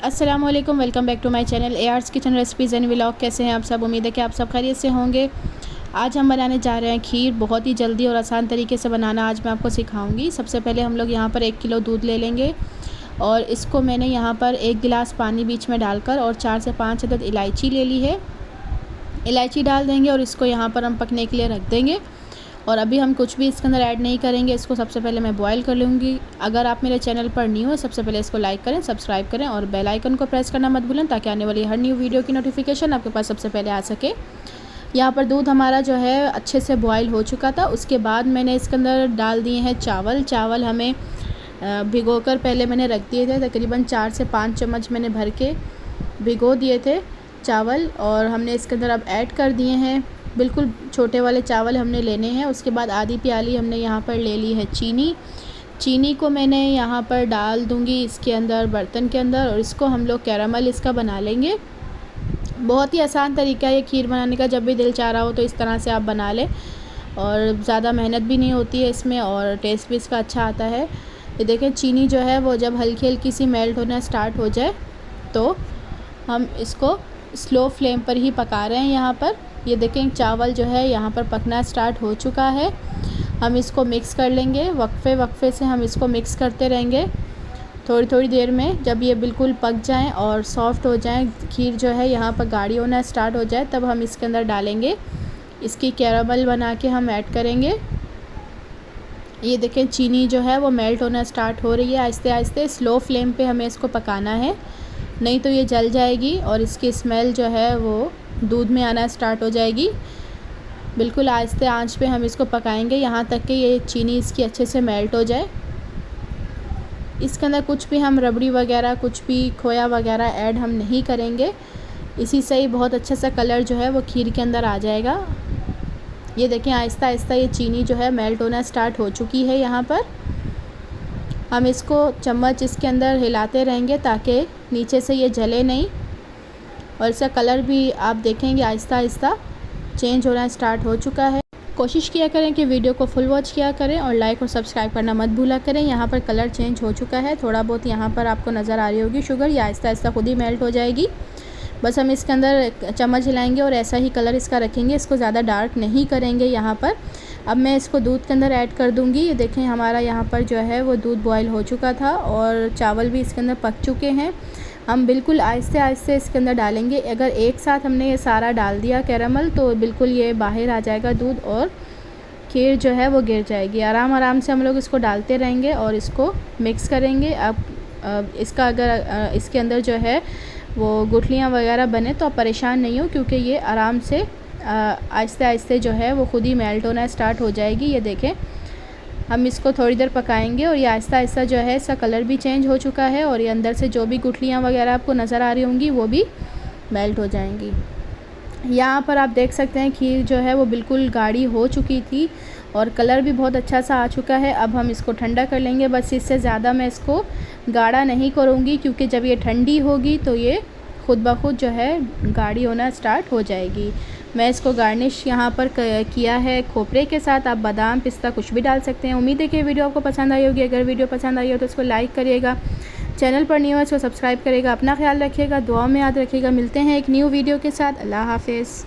अस्सलामुअलैकुम, welcome back to my channel AR's kitchen recipes and vlog. कैसे हैं आप सब? उम्मीद है कि आप सब खैरियत से होंगे। आज हम बनाने जा रहे हैं खीर। बहुत ही जल्दी और आसान तरीके से बनाना आज मैं आपको सिखाऊंगी। सबसे पहले हम लोग यहाँ पर 1 किलो दूध ले लेंगे और इसको मैंने यहाँ पर 1 गिलास पानी बीच में डालकर और 4 से 5 अदद इलायची ले ली है। इलायची डाल देंगे और इसको यहाँ पर हम पकने के लिए रख देंगे। और अभी हम कुछ भी इसके अंदर ऐड नहीं करेंगे। इसको सबसे पहले मैं बॉईल कर लूँगी। अगर आप मेरे चैनल पर न्यू हो, सबसे पहले इसको लाइक करें, सब्सक्राइब करें और बेल आइकन को प्रेस करना मत भूलें ताकि आने वाली हर न्यू वीडियो की नोटिफिकेशन आपके पास सबसे पहले आ सके। यहाँ पर दूध हमारा जो है अच्छे से बॉईल हो चुका था। उसके बाद मैंने इसके अंदर डाल दिए हैं चावल हमें भिगोकर पहले मैंने रख दिए थे। तकरीबन 4 से 5 चम्मच मैंने भर के भिगो दिए थे चावल और हमने इसके अंदर अब ऐड कर दिए हैं। बिल्कुल छोटे वाले चावल हमने लेने हैं। उसके बाद आधी प्याली हमने यहाँ पर ले ली है चीनी को मैंने यहाँ पर डाल दूँगी इसके अंदर, बर्तन के अंदर, और इसको हम लोग कैरामल इसका बना लेंगे। बहुत ही आसान तरीका है ये खीर बनाने का। जब भी दिल चाह रहा हो तो इस तरह से आप बना लें और ज़्यादा मेहनत भी नहीं होती है इसमें और टेस्ट भी इसका अच्छा आता है। ये देखें, चीनी जो है वो जब हल्की हल्की सी मेल्ट होना स्टार्ट हो जाए तो हम इसको स्लो फ्लेम पर ही पका रहे हैं। यहाँ पर ये देखें, चावल जो है यहाँ पर पकना स्टार्ट हो चुका है। हम इसको मिक्स कर लेंगे। वक्फे से हम इसको मिक्स करते रहेंगे थोड़ी देर में। जब ये बिल्कुल पक जाएं और सॉफ़्ट हो जाएं, खीर जो है यहाँ पर गाढ़ी होना स्टार्ट हो जाए, तब हम इसके अंदर डालेंगे इसकी कैरामल बना के हम ऐड करेंगे। ये देखें, चीनी जो है वो मेल्ट होना स्टार्ट हो रही है। आहिस्ते आहिस्ते स्लो फ्लेम पे हमें इसको पकाना है, नहीं तो ये जल जाएगी और इसकी स्मेल जो है वो दूध में आना स्टार्ट हो जाएगी। बिल्कुल आहिस्ते आंच पे हम इसको पकाएंगे यहाँ तक कि ये चीनी इसकी अच्छे से मेल्ट हो जाए। इसके अंदर कुछ भी हम रबड़ी वगैरह, कुछ भी खोया वगैरह ऐड हम नहीं करेंगे। इसी से ही बहुत अच्छा सा कलर जो है वो खीर के अंदर आ जाएगा। ये देखें, आहिस्ता आहिस्ता ये चीनी जो है मेल्ट होना स्टार्ट हो चुकी है। यहाँ पर हम इसको चम्मच इसके अंदर हिलाते रहेंगे ताकि नीचे से ये जले नहीं, और इसका कलर भी आप देखेंगे आहिस्ता आहिस्ता चेंज होना स्टार्ट हो चुका है। कोशिश किया करें कि वीडियो को फुल वॉच किया करें और लाइक और सब्सक्राइब करना मत भूला करें। यहाँ पर कलर चेंज हो चुका है। थोड़ा बहुत यहाँ पर आपको नज़र आ रही होगी शुगर, ये आहिस्ता आहिस्ता खुद ही मेल्ट हो जाएगी। बस हम इसके अंदर चम्मच हिलाएंगे और ऐसा ही कलर इसका रखेंगे। इसको ज़्यादा डार्क नहीं करेंगे। यहाँ पर अब मैं इसको दूध के अंदर ऐड कर दूँगी। ये देखें, हमारा यहाँ पर जो है वो दूध बॉयल हो चुका था और चावल भी इसके अंदर पक चुके हैं। हम बिल्कुल आहिस्ते आहिस्ते इसके अंदर डालेंगे। अगर एक साथ हमने ये सारा डाल दिया कैरामल तो बिल्कुल ये बाहर आ जाएगा दूध और खीर जो है वो गिर जाएगी। आराम से हम लोग इसको डालते रहेंगे और इसको मिक्स करेंगे। अब इसका अगर इसके अंदर जो है वो गुठलियाँ वगैरह बने तो आप परेशान नहीं हो, क्योंकि ये आराम से आहिस्ते आहिस्ते जो है वो खुद ही मेल्ट होना स्टार्ट हो जाएगी। ये देखें, हम इसको थोड़ी देर पकाएंगे और ये आहिस्ता आहिस्ता जो है इसका कलर भी चेंज हो चुका है और ये अंदर से जो भी गुठलियाँ वगैरह आपको नज़र आ रही होंगी वो भी मेल्ट हो जाएंगी। यहाँ पर आप देख सकते हैं खीर जो है वो बिल्कुल गाढ़ी हो चुकी थी और कलर भी बहुत अच्छा सा आ चुका है। अब हम इसको ठंडा कर लेंगे। बस इससे ज़्यादा मैं इसको गाढ़ा नहीं करूँगी, क्योंकि जब ये ठंडी होगी तो ये खुद ब खुद जो है गाढ़ी होना स्टार्ट हो जाएगी। मैं इसको गार्निश यहाँ पर किया है खोपरे के साथ। आप बादाम, पिस्ता कुछ भी डाल सकते हैं। उम्मीद है कि वीडियो आपको पसंद आई होगी। अगर वीडियो पसंद आई हो तो इसको लाइक करिएगा, चैनल पर न्यू है इसको सब्सक्राइब करिएगा। अपना ख्याल रखिएगा, दुआ में याद रखिएगा। मिलते हैं एक न्यू वीडियो के साथ। अल्लाह हाफ़िज़।